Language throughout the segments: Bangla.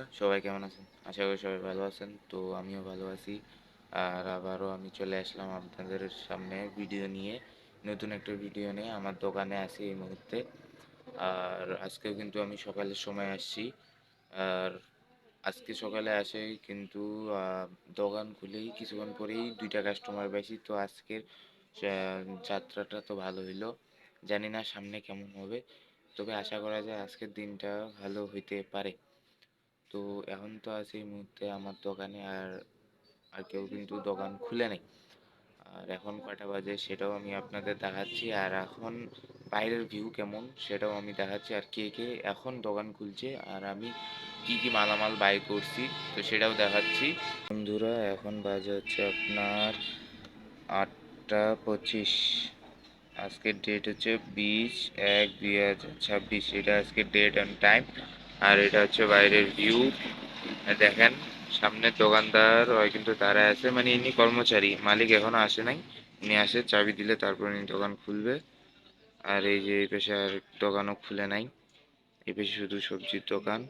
বন্ধুরা, সবাই কেমন আছেন? আশা করি সবাই ভালো আছেন। তো আমিও ভালো আছি। আর আবারও আমি চলে আসলাম আপনাদের সামনে ভিডিও নিয়ে, নতুন একটা ভিডিও নিয়ে। আমার দোকানে আছি এই মুহূর্তে। আর আজকেও কিন্তু আমি সকালের সময় আসছি। আর আজকে সকালে আসে কিন্তু দোকান খুলেই কিছুক্ষণ পরেই 2টা কাস্টমার পাইছি। তো আজকের যাত্রাটা তো ভালো হইলো। জানি না সামনে কেমন হবে, তবে আশা করা যায় আজকের দিনটা ভালো হইতে পারে। তো এখন তো আছি এই মুহূর্তে আমার দোকানে, আর আর কেউ কিন্তু দোকান খুলে নেই। আর এখন কয়টা বাজে সেটাও আমি আপনাদের দেখাচ্ছি, আর এখন বাইরের ভিউ কেমন সেটাও আমি দেখাচ্ছি, আর কে কে এখন দোকান খুলছে, আর আমি কি কি মালামাল বাই করছি তো সেটাও দেখাচ্ছি। বন্ধুরা, এখন বাজে হচ্ছে আপনার 8টা 25। আজকের ডেট হচ্ছে 20/1/2026। এটা আজকের ডেট অ্যান্ড টাইম। আর এটা হচ্ছে বাইরের ভিউ। দেখেন, সামনের দোকানদার ওই কিন্তু দাঁড়ায় আছে, মানে ইনি কর্মচারী, মালিক এখনো আসে নাই। উনি আসে, চাবি দিলে তারপর ইনি দোকান খুলবে। আর এই যে এই পাশে আর দোকানও খুলে নাই, এই পাশে শুধু সবজির দোকান।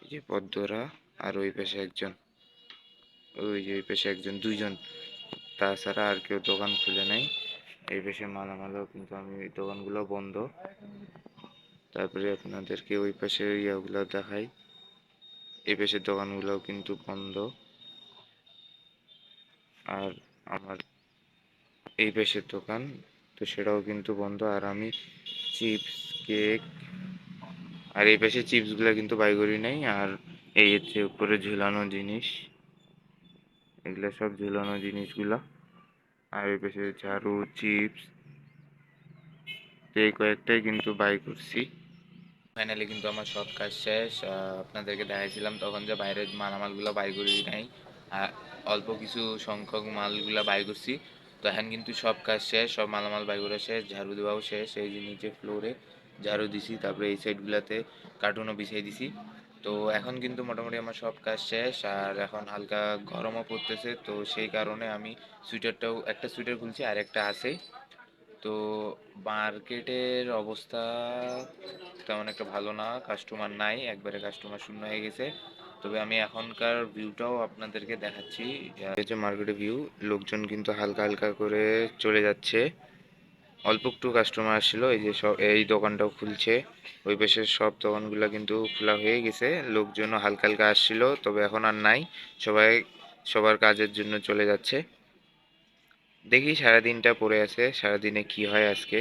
এই যে পদ্মরা, আর ওই পাশে একজন, ওই যে ওই পাশে একজন, দুইজন, তাছাড়া আর কেউ দোকান খুলে নাই। এই পাশে মালামালও কিন্তু আমি, ওই দোকানগুলো বন্ধ। তারপরে আপনাদেরকে ওই পাশে ইয়াগুলো দেখাই, এই পাশের দোকানগুলোও কিন্তু বন্ধ। আর আমার এই পাশের দোকান তো সেটাও কিন্তু বন্ধ। আর আমি চিপস, কেক, আর এই পাশে চিপসগুলো কিন্তু বাই করি নাই। আর এই হচ্ছে উপরে ঝুলানো জিনিস, এগুলো সব ঝুলানো জিনিসগুলা। আর এই পাশে ঝাড়ু, চিপস, এই কয়েকটাই কিন্তু বাই করছি। ফাইনালি কিন্তু আমার সব কাজ শেষ। আপনাদেরকে দেখাইছিলাম তখন যে বাইরের মালামালগুলো বাই করি নাই, অল্প কিছু সংখ্যক মালগুলা বাই করছি। তো এখন কিন্তু সব কাজ শেষ, সব মালামাল বাই করা শেষ, ঝাড়ু দেওয়াও শেষ। এই যে নিচে ফ্লোরে ঝাড়ু দিছি, তারপরে এই সাইডগুলোতে কার্টুনও বিছাই দিছি। তো এখন কিন্তু মোটামুটি আমার সব কাজ শেষ। আর এখন হালকা গরমও পড়তেছে, তো সেই কারণে আমি একটা সুইটার খুলছি, আর একটা আছে। তো মার্কেটের অবস্থা তেমন একটা ভালো না, কাস্টমার নাই, একবারে কাস্টমার শূন্য হয়ে গেছে। তবে আমি এখনকার ভিউটাও আপনাদেরকে দেখাচ্ছি। এই যে মার্কেটের ভিউ, লোকজন কিন্তু হালকা হালকা করে চলে যাচ্ছে। অল্প একটু কাস্টমার আসছিল, এই যে সব এই দোকানটাও খুলছে, ওই পাশের সব দোকানগুলো কিন্তু খোলা হয়ে গেছে। লোকজনও হালকা হালকা আসছিল, তবে এখন আর নাই, সবাই সবার কাজের জন্য চলে যাচ্ছে। দেখি সারাদিনটা পড়ে আছে, সারাদিনে কি হয় আজকে।